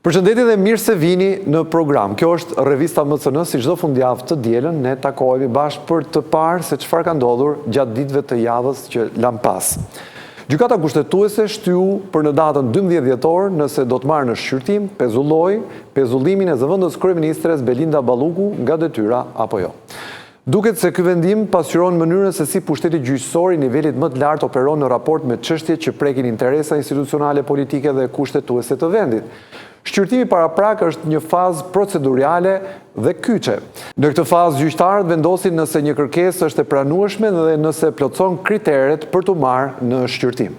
Përshëndetje dhe mirë se vini në program. Kjo është revista MCN, si çdo fundjavë të dielën, ne takohemi bashkë për të parë se çfarë ka ndodhur gjatë ditëve të javës që lan pas. Gjykata kushtetuese shtyu për në datën 12 dhjetor nëse do të marrë në shqyrtim, pezulloi pezullimin e zëvendës kryeministres Belinda Balluku nga detyra apo jo. Duket se ky vendim pasqyron mënyrën se si pushteti gjyqësor i nivelit më të lartë operon në raport me çështjet që prekin interesa institucionale, politike dhe kushtetuese të vendit. Shqyrtimi paraprak është një fazë procedurale dhe kyçe. Në këtë fazë gjyqtarët vendosin nëse një kërkesë është e pranueshme dhe nëse plotëson kriteret për të marrë në shqyrtim.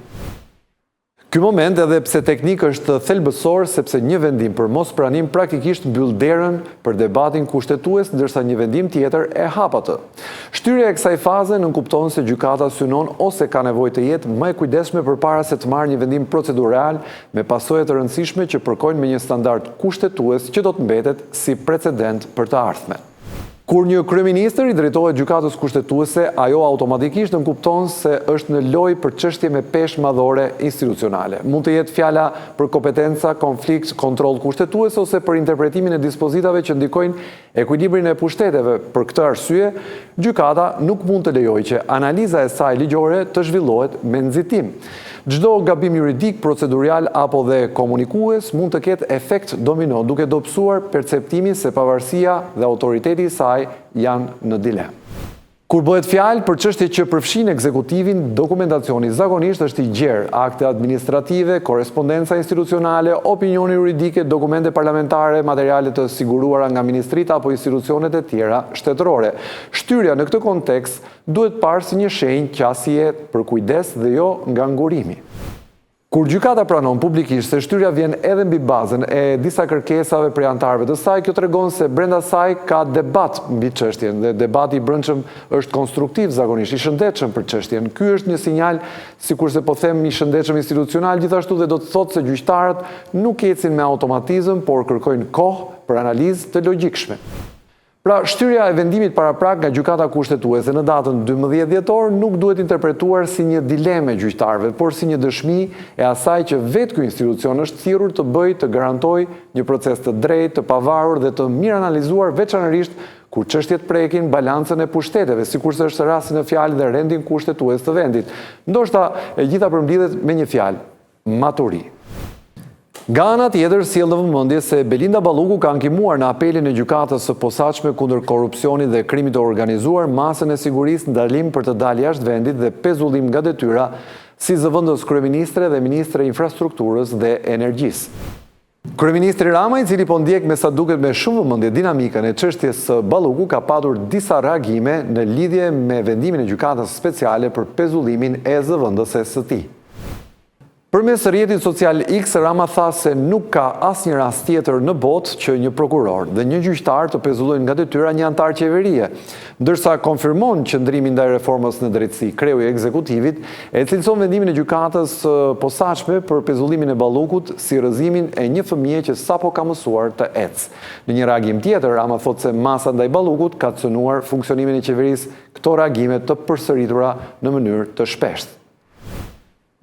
Ky moment, edhe pse teknik, është thelbësor sepse një vendim për mos pranim praktikisht mbyll derën për debatin kushtetues, ndërsa një vendim tjetër e hap atë. Shtyrja e kësaj faze nënkupton se gjykata synon ose ka nevojë të jetë më e kujdesshme përpara se të marrë një vendim procedural me pasoja të rëndësishme që përkojnë me një standard kushtetues që do të mbetet si precedent për të ardhmen. Kur një kryeministër i drejtohet gjykatës kushtetuese, ajo automatikisht nënkupton se është në lojë për çështje me peshë madhore institucionale. Mund të jetë fjala për kompetenca, konflikt, kontroll kushtetues ose për interpretimin e dispozitave që ndikojnë ekuilibrin e pushteteve. Për këtë arsye, gjykata nuk mund të lejojë që analiza e saj ligjore të zhvillohet me nxitim. Çdo gabim juridik, procedurial apo dhe komunikues mund të ketë efekt domino, duke dobësuar perceptimin se pavarësia dhe autoriteti i saj janë në dilemë. Kur bëhet fjalë për çështje që përfshin ekzekutivin, dokumentacioni zakonisht është i gjerë: akte administrative, korrespondenca institucionale, opinione juridike, dokumente parlamentare, materiale të siguruara nga ministritë apo institucionet e tjera shtetërore. Shtyrja në këtë kontekst duhet parë si një shenjë qasje për kujdes dhe jo nga ngurimi. Kur gjykata pranon publikisht se shtyrja vjen edhe mbi bazën e disa kërkesave prej anëtarëve të saj, kjo tregon se brenda saj ka debat mbi çështjen dhe debati i brendshëm është konstruktiv, zakonisht i shëndetshëm për çështjen. Ky është një sinjal, sikurse po them, i shëndetshëm institucional, gjithashtu dhe do të thotë se gjyqtarët nuk ecin me automatizëm, por kërkojnë kohë për analizë të logjikshme. Pra, shtyrja e vendimit paraprak nga gjykata kushtetuese në datën 12 dhjetor nuk duhet interpretuar si një dileme gjyqtarëve, por si një dëshmi e asaj që vetë ky institucion është thirrur të bëjë të garantojë një proces të drejtë, të pavarur dhe të mirë analizuar, veçanërisht kur çështjet prekin balancën e pushteteve, sikurse është rasti në fjalë dhe rendin kushtetues të vendit. Ndoshta e gjitha përmbledhet me një fjalë: maturi. Nga ana tjetër, sjell në vëmendje se Belinda Balluku ka ankimuar në apelin e gjykatës së posaçme kundër korrupsionit dhe krimit të organizuar masën e sigurisë ndalim për të dalë jashtë vendit dhe pezullim nga detyra si zëvendës kryeministre dhe ministre infrastrukturës dhe energjisë. Kryeministri Rama, i cili po ndjek me sa duket me shumë vëmendje dinamikën e çështjes së Balluku, ka patur disa reagime në lidhje me vendimin e gjykatës speciale për pezullimin e zëvendëses së tij. Përmes rrjetit social X, Rama tha se nuk ka asnjë rast tjetër në botë që një prokuror dhe një gjyqtar të pezullojnë nga detyra një antar qeverie, ndërsa konfirmon qëndrimin ndaj reformës në drejtësi. Kreu i ekzekutivit e cilëson vendimin e gjykatës posaçme për pezullimin e Ballukut si rrëzimin e një fëmije që sapo ka mësuar të ecë. Në një reagim tjetër, Rama thotë se masa ndaj Ballukut ka cënuar funksionimin e qeverisë, këto reagime të përsëritura në mënyrë të shpeshtë.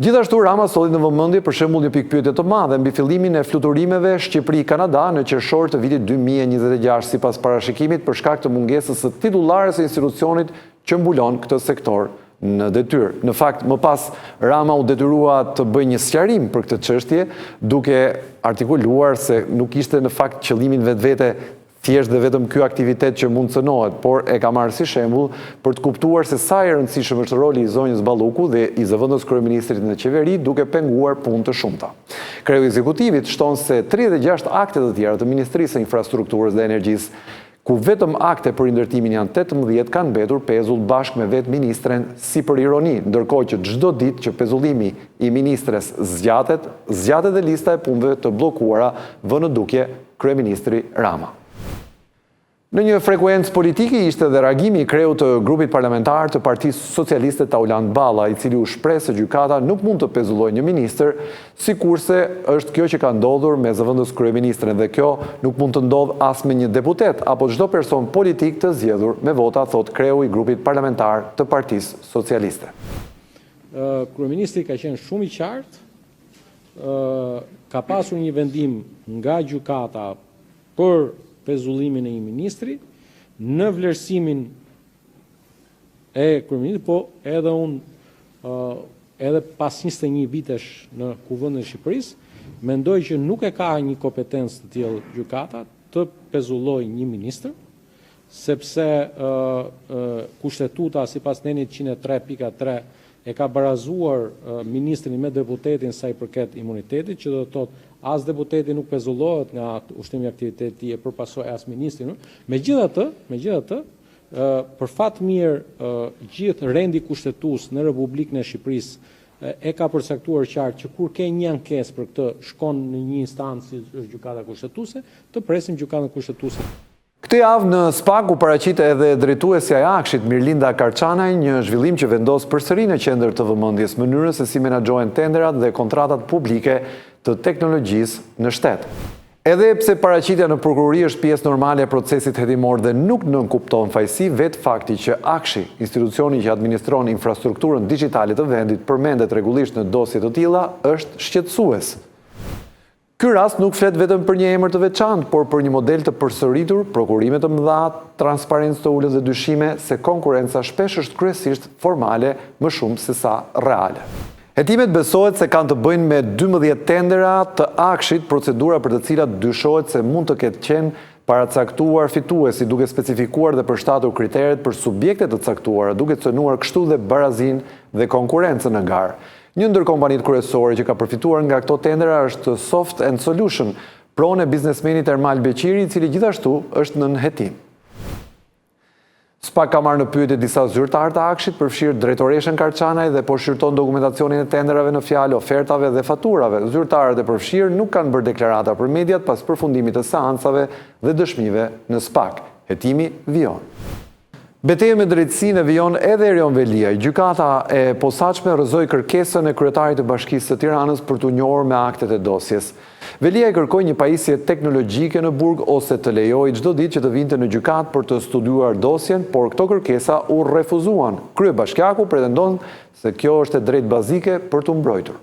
Gjithashtu, Rama solli në vëmendje për shembull një pikpyetje të madhe mbi fillimin e fluturimeve Shqipëri-Kanada në qershor të vitit 2026 sipas parashikimit për shkak të mungesës së titullares së institucionit që mbulon këtë sektor në detyrë. Në fakt, më pas Rama u detyrua të bëjë një sqarim për këtë çështje, duke artikuluar se nuk ishte në fakt qëllimin vetvete thjesht dhe vetëm ky aktivitet që mund cënohet, por e ka marrë si shembull për të kuptuar se sa i rëndësishëm është roli i zonjës Balluku dhe i zëvendës kryeministrit në qeveri, duke penguar punë të shumta. Kreu i ekzekutivit shton se 36 akte të tjera të Ministrisë së Infrastrukturës dhe Energjisë, ku vetëm akte për ndërtimin janë 18, kanë mbetur pezull bashkë me vetë ministren si për ironi, ndërkohë që çdo ditë që pezullimi i ministres zgjatet dhe lista e punëve të bllokuara vë në dukje kryeministri Rama. Në një frekuencë politike ishte dhe reagimi i kreut të grupit parlamentar të Partisë Socialiste Tauland Balla, i cili u shpreh se gjykata nuk mund të pezullojë një ministër, sikurse është kjo që ka ndodhur me zëvendës kryeministren, dhe kjo nuk mund të ndodhë as me një deputet apo çdo person politik të zgjedhur me vota, thot kreu i grupit parlamentar të Partisë Socialiste. Kryeministri ka qenë shumë i qartë ka pasur një vendim nga gjykata për pezullimin e një ministri në vlerësimin e kryeministrit, po edhe edhe pas 21 vitesh në Kuvendin e Shqipërisë, mendoj që nuk e ka një kompetencë të tillë gjykata të pezullojë një ministër, sepse kushtetuta sipas nenit 103.3 e ka barazuar ministrin me deputetin sa i përket imunitetit, që do të thotë as deputeti nuk pezullohet nga ushtimi i aktiviteti e përpasoj as ministrin. Megjithatë, për fat mirë gjithë rendi kushtetues në Republikën e Shqipërisë e ka përcaktuar qartë që kur ke një ankesë për këtë shkon në një instancë si është gjykata kushtetuese, të presim gjykatën kushtetuese. Këtë javë në SPAK u paraqit edhe drejtuesja e Akshit Mirlinda Karçanaj, një zhvillim që vendos përsëri në qendër të vëmendjes mënyrën se si menaxhohen tenderat dhe kontratat publike të teknologjisë në shtet. Edhe pse paraqitja në prokurori është pjesë normale e procesit hetimor dhe nuk nënkupton fajsi, vetë fakti që Akshi, institucioni që administron infrastrukturën digjitale të vendit, përmendet rregullisht në dosje të tilla, është shqetësues. Ky rast nuk flet vetëm për një emër të veçantë, por për një model të përsëritur, prokurime të mëdha, transparencë të ulët dhe dyshime se konkurenca shpesh është kryesisht formale më shumë se sa reale. Hetimet besohet se kanë të bëjnë me 12 tendera të Akshit, procedura për të cilat dyshohet se mund të ketë qenë paracaktuar fituesi, duke specifikuar dhe përshtatur kriteret për subjekte të caktuara, duke cënuar kështu dhe barazinë dhe konkurrencën në garë. Një ndër kompanitë kryesore që ka përfituar nga këto tendera është Soft and Solution, pronë e biznesmenit Ermal Beqiri, i cili gjithashtu është nën hetim. SPAK ka marrë në pyetje disa zyrtarë të Akshit, përfshirë drejtoreshën Karçanaj dhe po shqyrton dokumentacionin e tenderave në fjalë, ofertave dhe faturave. Zyrtarët e përfshirë nuk kanë bërë deklarata për mediat pas përfundimit të seancave dhe dëshmive në SPAK. Hetimi vijon. Betejë me drejtësinë e vijon edhe Erion Veliaj. Gjykata e posaçme rrëzoi kërkesën e kryetarit të Bashkisë së Tiranës për t'u njohur me aktet e dosjes. Veliaj kërkoi një pajisje teknologjike në burg ose të lejojë çdo ditë që të vinte në gjykatë për të studiuar dosjen, por këto kërkesa u refuzuan. Kryebashkiaku pretendon se kjo është e drejtë bazike për t'u mbrojtur.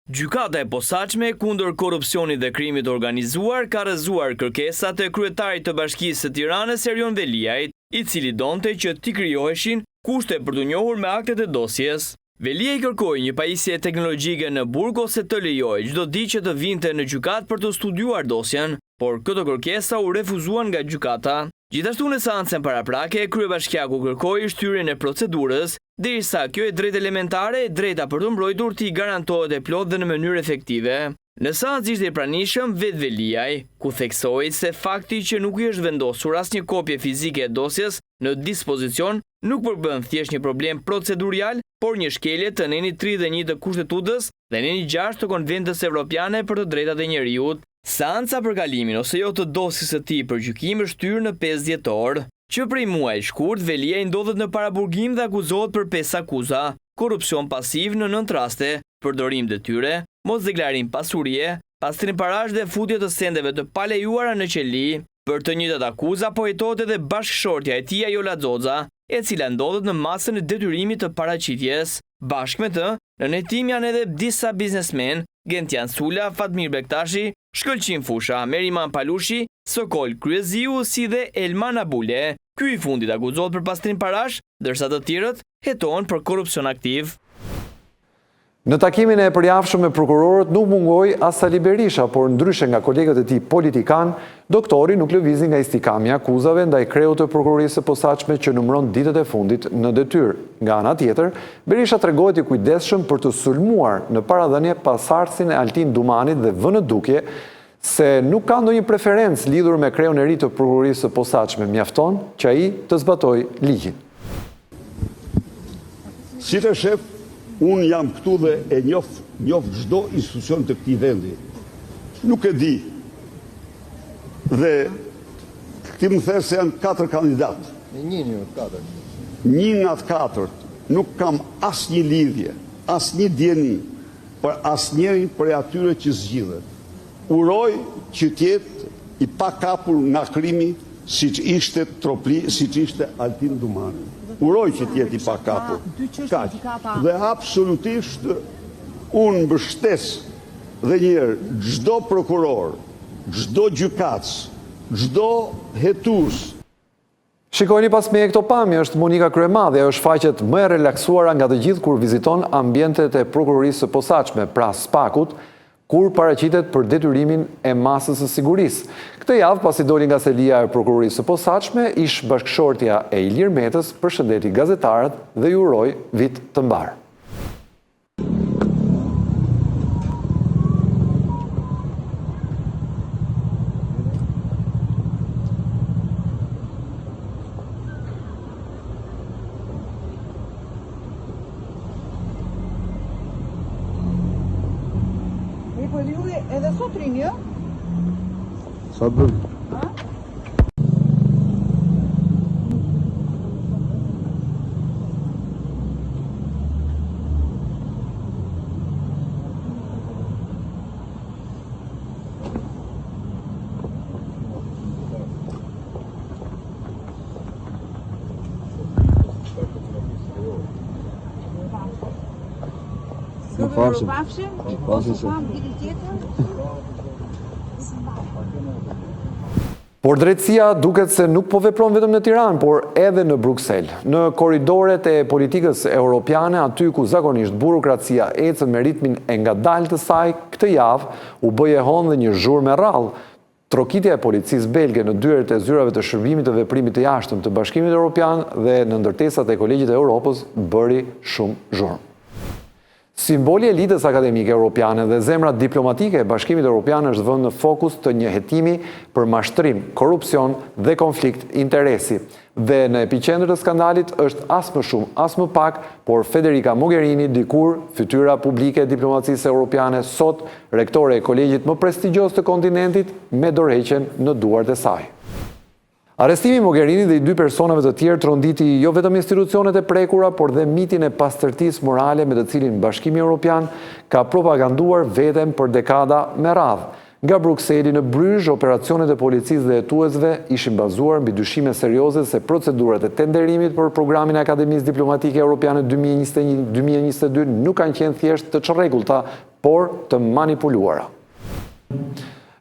Gjykata e posaçme kundër korrupsionit dhe krimit të organizuar ka rrëzuar kërkesat e kryetarit të Bashkisë së Tiranës Erion Veliajt, i cili donte që t'i krijoheshin kushte për t'u njohur me aktet e dosjes. Veliaj kërkoi një pajisje teknologjike në burg ose të lejojë çdo ditë që të vinte në gjykatë për të studiuar dosjen, por këto kërkesa u refuzuan nga gjykata. Gjithashtu në seancën paraprake, kryebashkiaku kërkoi shtyrjen e procedurës, derisa kjo e drejtë elementare e drejta për të mbrojtur t'i garantohet e plot dhe në mënyrë efektive. Në seancë ishte i pranishëm vetë Veliaj, ku theksoi se fakti që nuk i është vendosur asnjë kopje fizike e dosjes në dispozicion nuk përbën thjesht një problem procedurial, por një shkelje të nenit 31 të Kushtetutës dhe nenit 6 të Konventës Evropiane për të drejtat e njeriut. Seanca për kalimin ose jo të dosjes së tij për gjykim është hyrë në 5 dhjetor, që prej muaj shkurt Veliaj ndodhet në paraburgim dhe akuzohet për 5 akuza: korrupsion pasiv në 9 raste, përdorim detyre, mosdeklarim pasurie, pastrim parash dhe futje të sendeve të palejuara në qeli. Për të njëjtat akuza po hetohet edhe bashkëshortja e tij Ajola Xoxa, e cila ndodhet në masën e detyrimit të paraqitjes. Bashkë me të, në hetim janë edhe disa biznesmen: Gentian Sula, Fatmir Bektashi, Shkëlqim Fusha, Meriman Palushi, Sokol Kryeziu, si dhe Elman Abule. Ky i fundit akuzohet për pastrim parash, ndërsa të tjerët hetohen për korrupsion aktiv. Në takimin e përjavshëm me prokurorët nuk mungoi as Sali Berisha, por ndryshe nga kolegët e tij politikan, doktori nuk lëvizi nga istikami akuzave ndaj kreut të prokurorisë së posaçme që numëron ditët e fundit në detyrë. Nga ana tjetër, Berisha tregohet i kujdesshëm për të sulmuar në paradhënie pasardhësin e Altin Dumanit dhe vënë dukje se nuk ka ndonjë preferencë lidhur me kreun e ri të prokurorisë së posaçme, mjafton që ai të zbatojë ligjin. Si të shef, unë jam këtu dhe e njof çdo institucion të këtij vendi. Nuk e di. Dhe ti më the se janë 4 kandidatë. Një nga të 4 nuk kam asnjë lidhje, asnjë dieni për asnjërin prej atyre që zgjidhet. Uroj që të jetë i pakapur nga krimi siç ishte Tropli, siç ishte Altin Dumani. Uroj që t'jeti pa kapur. Dhe absolutisht unë mbështes dhe njërë çdo prokuror, çdo gjykatës, çdo hetues. Shikojni pas me e këto pamje, është Monika Kryemadhi, ajo shfaqet më e relaksuara nga të gjithë kur viziton ambientet e prokurorisë së posaçme, pra Spakut, kur paraqitet për detyrimin e masës së sigurisë. Këtë javë, pasi doli nga selia e prokurorisë së posaçme, ish bashkëshortja e Ilir Metës përshëndeti gazetarët dhe ju uroi vit të mbar. Po lulli edhe sot rini, jo? Sa bëm? Pafshim? Pam diti tjetër? Por drejtësia duket se nuk po vepron vetëm në Tiranë, por edhe në Bruksel. Në korridoret e politikës europiane, aty ku zakonisht burokracia ecën me ritmin e ngadaltë të saj, këtë javë u bë e honë dhe një zhurmë e rrallë. Trokitja e policisë belge në dyert e zyrave të shërbimit të veprimit të jashtëm të Bashkimit Evropian dhe në ndërtesat e Kolegjit e Europës bëri shumë zhurmë. Simboli e elitës akademike europiane dhe zemra diplomatike e Bashkimit Evropian është vënë në fokus të një hetimi për mashtrim, korrupsion dhe konflikt interesi. Dhe në epiqendër të skandalit është as më shumë, as më pak, por Federica Mogherini, dikur fytyra publike e diplomacisë europiane, sot rektore e kolegjit më prestigjos të kontinentit, me dorëheqjen në duart e saj. Arrestimi i Mogherini dhe i dy personave të tjerë tronditi jo vetëm institucionet e prekura, por dhe mitin e pastërtisë morale me të cilin Bashkimi Evropian ka propaganduar veten për dekada me radhë. Nga Brukseli në Bryzh, operacionet e policisë dhe hetuesve ishin bazuar mbi dyshime serioze se procedurat e tenderimit për programin e Akademisë Diplomatike Europiane 2021-2022 nuk kanë qenë thjesht të çrregullta, por të manipuluara.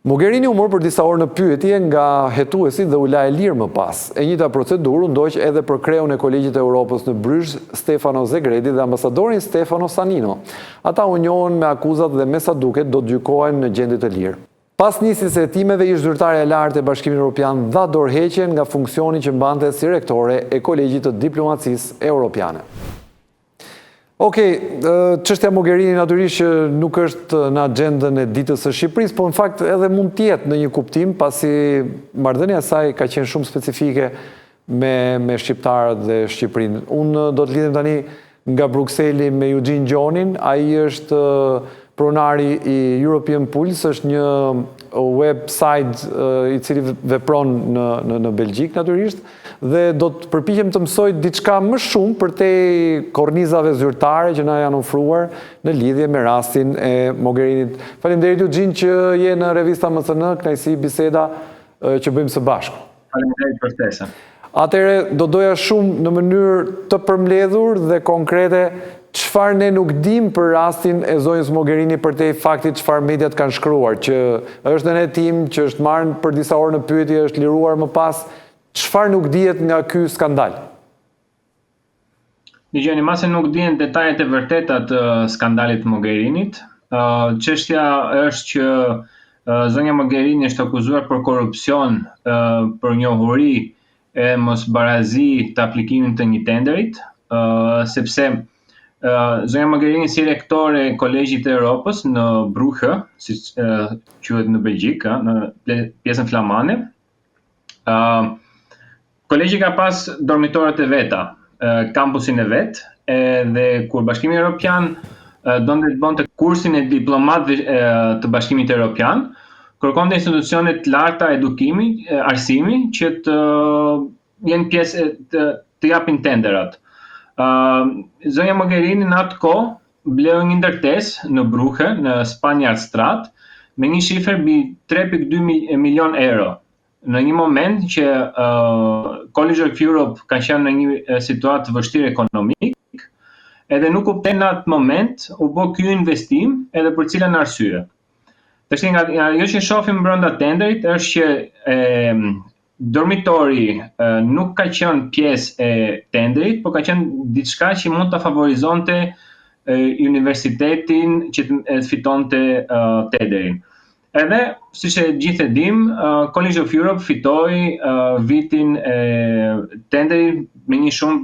Mogherini u mor për disa orë në pyetje nga hetuesit dhe u la e lirë më pas. E njëjta procedurë u ndoq edhe për kreun e Kolegjit të Europës në Bryzh, Stefano Zegredi dhe ambasadorin Stefano Sanino. Ata u njohën me akuzat dhe me sa duket do të gjykohen në gjendje të lirë. Pas nisjes së hetimeve, ish zyrtarja e lartë e Bashkimit Evropian dha dorëheqjen nga funksioni që mbante si rektore e Kolegjit të Diplomacisë Europiane. Çështja Mogherini natyrisht që nuk është në agjendën e ditës së Shqipërisë, por në fakt edhe mund të jetë në një kuptim, pasi marrëdhënia e saj ka qenë shumë specifike me shqiptarët dhe Shqipërinë. Unë do të lidhem tani nga Brukseli me Eugene Gjonin, ai është pronari i European Pulse, është një website i cili vepron në Belgjik natyrisht, dhe do të përpiqem të mësoj diçka më shumë për te kornizave zyrtare që na janë ofruar në lidhje me rastin e Mogherinit. Faleminderit Eugene që je në revista MCN, kënaqësi biseda që bëjmë së bashku. Faleminderit për ftesën. Atëherë do doja shumë në mënyrë të përmbledhur dhe konkrete çfarë ne nuk dim për rastin e zonjës Mogherini për te faktit çfarë mediat kanë shkruar, që është në hetim, që është marrë për disa orë në pyetje, është liruar më pas. Çfarë nuk dihet nga ky skandal? Dgjoni, mase nuk dihen detajet e vërteta të skandalit Mogherinit. Çështja është që zonja Mogherini është akuzuar për korrupsion, për njohuri e mosbarazi të aplikimit të një tenderit, sepse zonja Mogherini si rektore e Kolegjit të Europës në Brugge, siç quhet në Belgjik, në pjesën flamande, Kolegji ka pas dormitorët e veta, kampusin e vet, dhe kur Bashkimi Evropian donte të bënte kursin e diplomatëve të Bashkimit Evropian, kërkonte institucionet larta edukimi, arsimi që të jenë pjesë të japin tenderat. Zonja Mogherini në atë kohë bleu një ndërtesë në Brugge, në Spanjartstraat, me një shifër mbi 3.2 milion euro. Në një moment që College of Europe ka qenë në një situatë vështirë ekonomik, edhe nuk kupten në atë moment u bë ky investim edhe për cilën arsye. Tash ajo që shohim brenda tenderit është që dormitori nuk ka qenë pjesë e tenderit, por ka qenë diçka që mund ta favorizonte universitetin që të fitonte tenderin. Edhe, siç e gjithë e dim, College of Europe fitoi vitin tenderin me një shumë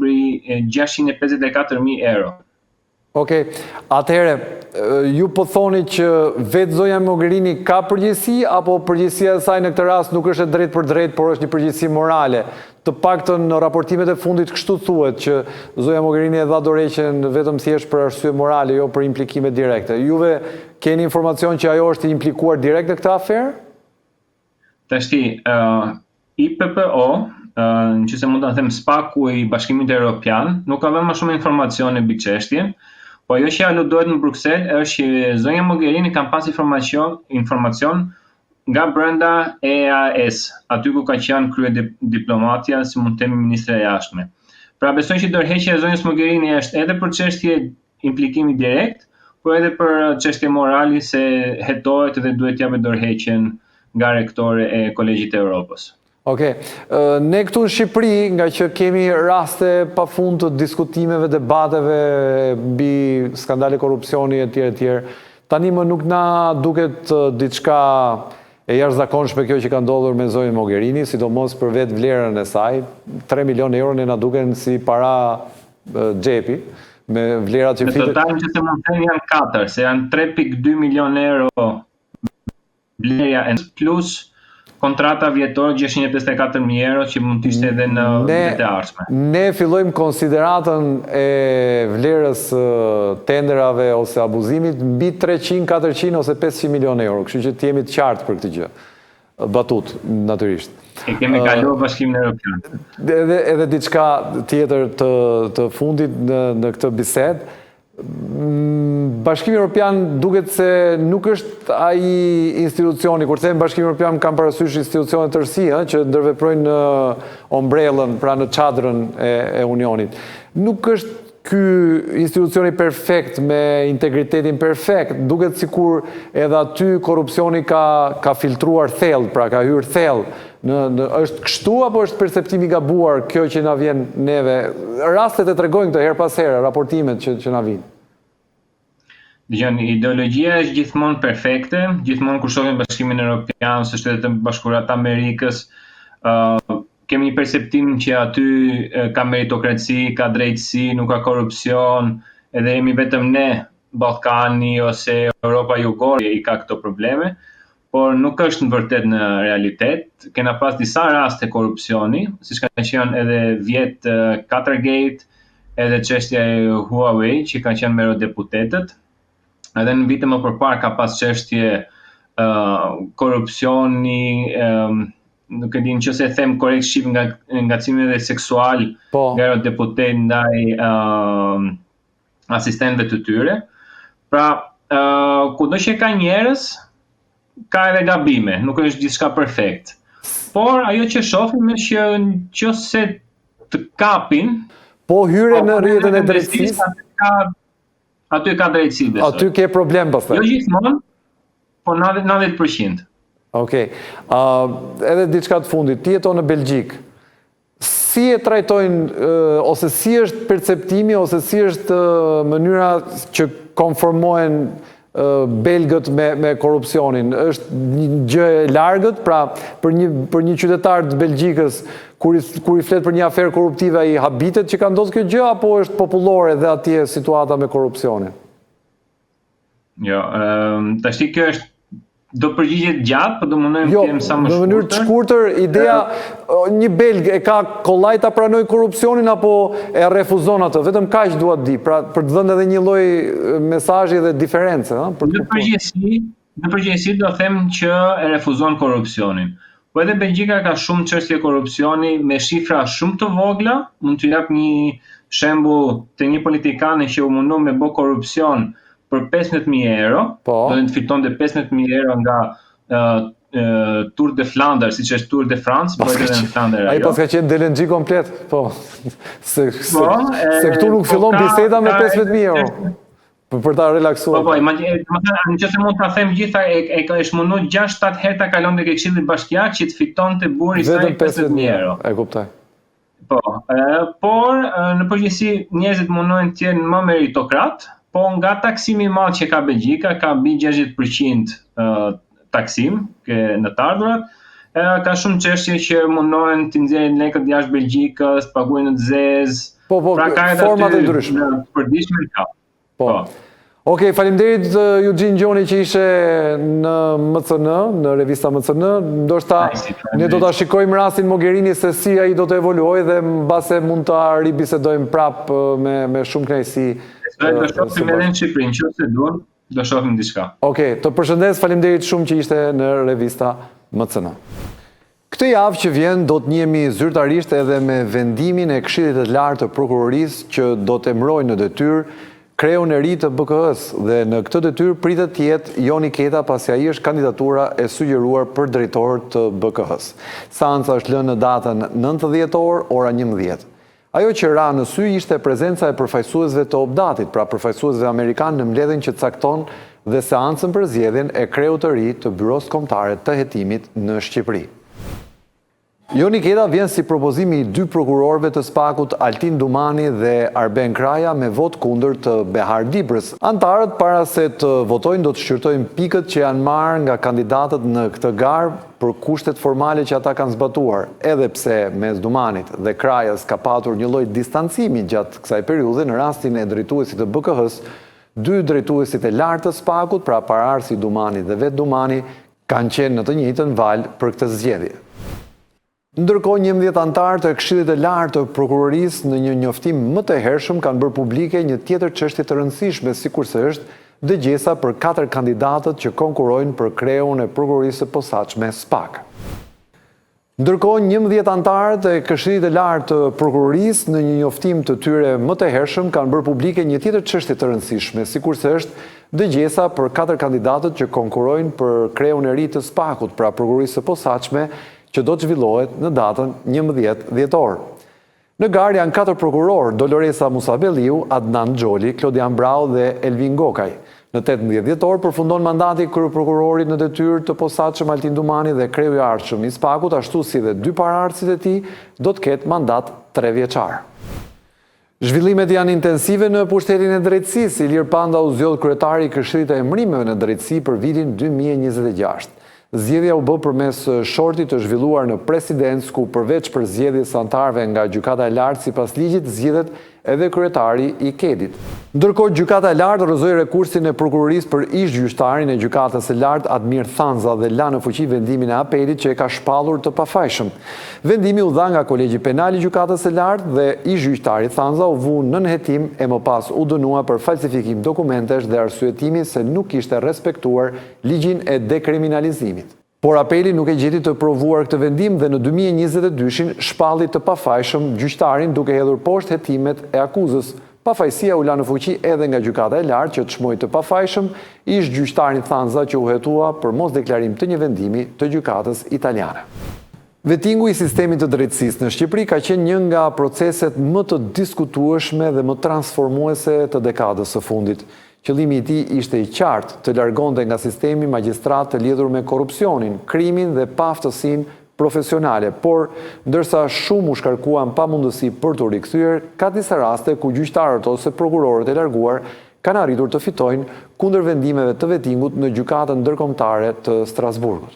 654.000 euro. Okej, atëherë, ju po thoni që vetë zonja Mogherini ka përgjegjësi, apo përgjegjësia e saj në këtë rast nuk është e drejtë për drejtë, por është një përgjegjësi morale? Të paktën në raportimet e fundit kështu thuhet që zonja Mogherini e dha dorëheqjen vetëm thjesht për arsye morale, jo për implikime direkte. Juve keni informacion që ajo është implikuar direkt në këtë aferë? Tashti, IPPO, nëse mund ta them SPAK-u i Bashkimit Evropian, nuk ka dhënë më shumë informacione mbi çështjen. Po ajo që aludohet në Bruksel është që zonja Mogherini ka pas informacion nga brenda EAS, aty ku ka qenë kryediplomatja, si mund të themi ministre e jashtme. Pra besoj që dorëheqja e zonjës Mogherini është edhe për çështje implikimi direkt, por edhe për çështje morali se hetohet dhe duhet japet dorëheqjen nga rektore e Kolegjit të Evropës. Okej, ne këtu në Shqipëri, nga që kemi raste pafund të diskutimeve, debateve mbi skandale korrupsioni e tjerë, tani më nuk na duket diçka e jashtëzakonshme kjo që ka ndodhur me zonjën Mogherini, sidomos për vetë vlerën e saj. 3 milion euro ne na duken si para xhepi, me vlerat që fitet. Në total që se mund të janë 4, se janë 3.2 milion euro vlerja plus kontrata vjetore 654.000 euro që mund të ishte edhe në vitet e ardhshme. Ne fillojmë konsideratën e vlerës tenderave ose abuzimit mbi 300, 400 ose 500 milion euro, kështu që të jemi të qartë për këtë gjë. Batut, natyrisht. E kemi kaluar Bashkimin Evropian. Edhe diçka tjetër të fundit në këtë bisedë. Bashkimi Evropian duket se nuk është ai institucioni, kur them Bashkimi Evropian kam parasysh institucione tërësi që ndërveprojnë në ombrellën, pra në çadrën e Unionit. Nuk është ky institucioni perfekt me integritetin perfekt, duket sikur edhe aty korrupsioni ka filtruar thellë, pra ka hyrë thellë. Është kështu apo është perceptimi gabuar kjo që na vjen neve? Rastet e tregojnë këtë her pas here, raportimet që na vijnë. Dgjoni, ideologjia është gjithmonë perfekte, gjithmonë kur shohim Bashkimin Evropian ose Shtetet e Bashkuara të Amerikës, kemi një perceptim që aty ka meritokraci, ka drejtësi, nuk ka korrupsion, edhe jemi vetëm ne, Ballkani ose Europa Jugore i ka këto probleme. Por nuk është në vërtet në realitet. Kena pas disa raste korrupsioni, siç ka qenë edhe vjet Qatargate, edhe çështja e Huawei që ka qenë me eurodeputetët. Edhe në vite më përpara ka pas çështje korrupsioni, nuk e di nëse e them korrekt shqip nga ngacimeve seksual nga eurodeputet ndaj asistentëve të tyre. Pra, kudo që ka njerëz ka edhe gabime, nuk është gjithçka perfekt. Por ajo që shohim është që nëse të kapin, po hyre në rrjetin e drejtësisë, aty ka drejtësi besoj. Aty ke problem pastaj. Jo gjithmonë, po 90%. Okej. Edhe diçka të fundit, ti jeton në Belgjik. Si e trajtojnë, ose si është perceptimi, ose si është mënyra që konformohen belgët me korrupsionin? Është një gjë e largët, pra për një qytetar të Belgjikës, kur i flet për një aferë korruptive, ai habitet që ka ndodhur kjo gjë, apo është popullore dhe atje situata me korrupsionin? Jo, tash kjo është do përgjigjet gjatë, po do mundojmë të jem sa më shkurtër. Jo, në mënyrë të shkurtër, ideja një belg e ka kollaj ta pranoj korrupsionin apo e refuzon atë? Vetëm kaq dua të di, pra për të dhënë edhe një lloj mesazhi dhe diferencë, Në përgjithësi do them që e refuzon korrupsionin. Po edhe Belgjika ka shumë çështje korrupsioni me shifra shumë të vogla, mund t'ju jap një shembull të një politikane që u mundu me bë korrupsion për 15.000 euro, do të fitonte 15.000 euro nga Tour de Flanders, siç është Tour de France, bëhet edhe në Flandër. Ai pas ka qenë DLNG komplet, po. Se këtu nuk fillon biseda me 15.000 euro. Për ta relaksuar. Po, nëse mund ta them gjitha, e ka shmunu 6-7 herë ta kalon tek Këshilli Bashkiak që të fitonte burri i saj 15.000 euro. E kuptoj. Po, por në përgjithësi njerëzit mundohen të jenë më meritokrat, po nga taksimi i madh që ka Belgjika, ka mbi 60% taksim në të ardhurat, ka shumë çështje që mundohen të nxjerrin lekët jashtë Belgjikës, të paguajnë në zezë. Po, format e ndryshme. Në përditshme ka. Po. Okej, faleminderit Eugene Gjoni që ishe në MCN, në revista MCN. Ndoshta ne do ta shikojmë rastin Mogherini se si ai do të evoluojë dhe mbase mund ta ribisedojmë prap me shumë kënaqësi. Do shohim edhe në Shqipëri, nëse duan, do shohim diçka. Okej, të përshëndes, faleminderit shumë që ishte në revista MCN. Këtë javë që vjen do të njihemi zyrtarisht edhe me vendimin e Këshillit të Lartë të Prokurorisë që do të emërojë në detyrë kreun e ri të BK-s dhe në këtë detyrë pritet të jetë Joni Keta pasi ai është kandidatura e sugjeruar për drejtor të BK-s. Seanca është lënë në datën 9 dhjetor, ora 11. Ajo që ra në sy ishte prezenca e përfaqësuesve të Obdatit, pra përfaqësuesve amerikanë në mbledhjen që cakton dhe seancën për zgjedhjen e kreut të ri të Byros Kombëtare të Hetimit në Shqipëri. Joni Keta vjen si propozimi i dy prokurorëve të SPAK-ut Altin Dumani dhe Arben Kraja me vot kundër të Behar Dibrës. Antarët para se të votojnë do të shqyrtojnë pikët që janë marrë nga kandidatët në këtë garë për kushtet formale që ata kanë zbatuar, edhe pse mes Dumanit dhe Krajës ka patur një lloj distancimi gjatë kësaj periudhe në rastin e drejtuesit të BK-s, dy drejtuesit e lartë të SPAK-ut, pra pararsi Dumani dhe vetë Dumani, kanë qenë në të njëjtën valë për këtë zgjedhje. Ndërkohë 11 antarë të Këshillit të Lartë të Prokurorisë në një njoftim më të hershëm kanë bërë publike një tjetër çështje të rëndësishme, sikurse është dëgjesa për 4 kandidatët që konkurrojnë për kreun e prokurorisë së posaçme SPAK. Ndërkohë 11 antarët e Këshillit të Lartë të Prokurorisë në një njoftim të tyre më të hershëm kanë bërë publike një tjetër çështje të rëndësishme, sikurse është dëgjesa për 4 kandidatët që konkurrojnë për kreun e ri të SPAK-ut, pra prokurorisë së posaçme, që do të zhvillohet në datën 11 dhjetor. Në garë janë 4 prokurorë, Doloresa Musabelliu, Adnan Xholi, Klodian Brau dhe Elvin Gokaj. Në 18 dhjetor përfundon mandati kryeprokurorit në detyrë të posaçëm Altin Dumani dhe kreu i ardhshëm i SPAK-ut, ashtu si dhe 2 paraardhësit e tij do të ketë mandat 3 vjeçar. Zhvillimet janë intensive në pushtetin e drejtësisë. Ilir Panda u zgjodh kryetari i Këshillit të Emërimeve në Drejtësi për vitin 2026. Zgjedhja u bë përmes shortit të zhvilluar në presidencë, ku përveç për zgjedhjes së anëtarëve nga Gjykata e Lartë sipas ligjit zgjedhet edhe kryetari i KED-it. Ndërkohë Gjykata e Lartë rrëzoi rekursin e prokurorisë për ish-gjyqtarin e Gjykatës së Lartë Admir Thanza dhe la në fuqi vendimin e apelit që e ka shpallur të pafajshëm. Vendimi u dha nga Kolegji Penal i Gjykatës së Lartë dhe ish-gjyqtari Thanza u vu nën hetim e më pas u dënua për falsifikim dokumentesh dhe arsyetimi se nuk kishte respektuar ligjin e dekriminalizimit. Por apeli nuk e gjeti të provuar këtë vendim dhe në 2022 shpalli të pafajshëm gjyqtarin duke hedhur poshtë hetimet e akuzës. Pafajësia u la në fuqi edhe nga Gjykata e Lartë që çmoi të pafajshëm ish gjyqtarin Thanza që u hetua për mos deklarim të një vendimi të gjykatës italiane. Vetingu i sistemit të drejtësisë në Shqipëri ka qenë një nga proceset më të diskutueshme dhe më transformuese të dekadës së fundit. Qëllimi i tij ishte i qartë, të largonte nga sistemi magjistrat të lidhur me korrupsionin, krimin dhe paaftësinë profesionale, por ndërsa shumë u shkarkuan pa mundësi për të rikthyer, ka disa raste ku gjyqtarët ose prokurorët e larguar kanë arritur të fitojnë kundër vendimeve të vetingut në Gjykatën Ndërkombëtare të Strasburgut.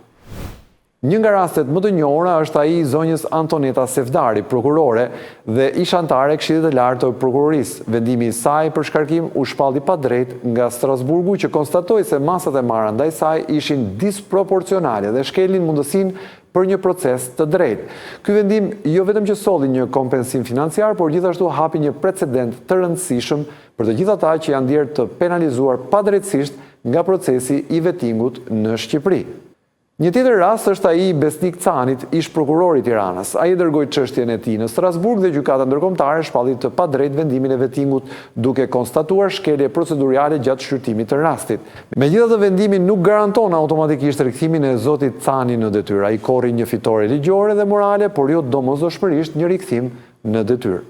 Një nga rastet më të njohura është ai i zonjës Antoneta Sefdari, prokurore dhe ish antare e Këshillit të Lartë të Prokurorisë. Vendimi i saj për shkarkim u shpalli pa drejt nga Strasburgu që konstatoi se masat e marra ndaj saj ishin disproporcionale dhe shkelin mundësinë për një proces të drejtë. Ky vendim jo vetëm që solli një kompensim financiar, por gjithashtu hapi një precedent të rëndësishëm për të gjithë ata që janë ndier të penalizuar padrejtësisht nga procesi i vetingut në Shqipëri. Një tjetër rast është ai Besnik Canit, ish prokurori i Tiranës. Ai dërgoi çështjen e tij në Strasburg dhe gjykata ndërkombëtare shpalli të padrejtë vendimin e vettingut duke konstatuar shkelje procedurale gjatë shqyrtimit të rastit. Megjithatë, vendimi nuk garanton automatikisht rikthimin e zotit Cani në detyrë. Ai korri një fitore ligjore dhe morale, por jo domosdoshmërisht një rikthim në detyrë.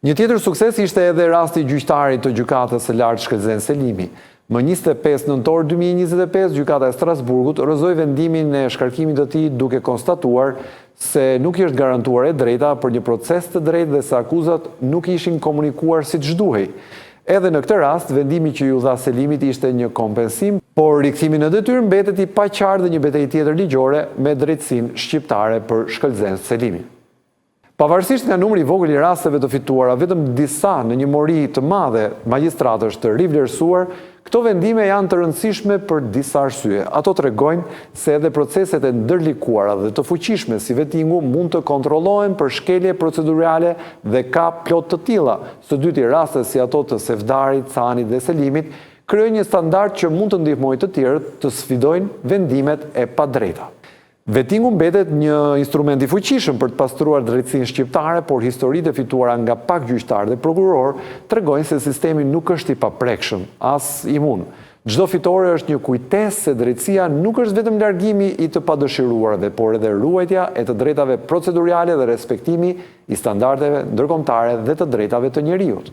Një tjetër sukses ishte edhe rasti i gjyqtarit të gjykatës së lartë Shkëlzen Selimi. Më 25 nëntor 2025, gjykata e Strasburgut rrëzoi vendimin e shkarkimit të tij duke konstatuar se nuk i është garantuar e drejta për një proces të drejtë dhe se akuzat nuk ishin komunikuar siç duhej. Edhe në këtë rast, vendimi që ju dha Selimit ishte një kompensim, por rikthimi në detyrë mbetet i paqartë dhe një betejë tjetër ligjore me drejtësinë shqiptare për Shkëlzen Selimi. Pavarësisht nga numri i vogël i rasteve të fituara, vetëm disa në një mori të madhe magjistratësh të rivlerësuar, këto vendime janë të rëndësishme për disa arsye. Ato tregojnë se edhe proceset e ndërlikuara dhe të fuqishme si vettingu mund të kontrollohen për shkelje procedurale dhe ka plot të tilla. Së dyti, raste si ato të Sevdarit, Canit dhe Selimit krijojnë një standard që mund të ndihmojë të tjerët të sfidojnë vendimet e padrejta. Vettingu mbetet një instrument i fuqishëm për të pastruar drejtësinë shqiptare, por historitë e fituara nga pak gjyqtarë dhe prokuror tregojnë se sistemi nuk është i paprekshëm, as imun. Çdo fitore është një kujtesë se drejtësia nuk është vetëm largimi i të padëshiruarve, por edhe ruajtja e të drejtave procedurale dhe respektimi i standardeve ndërkombëtare dhe të drejtave të njerëzit.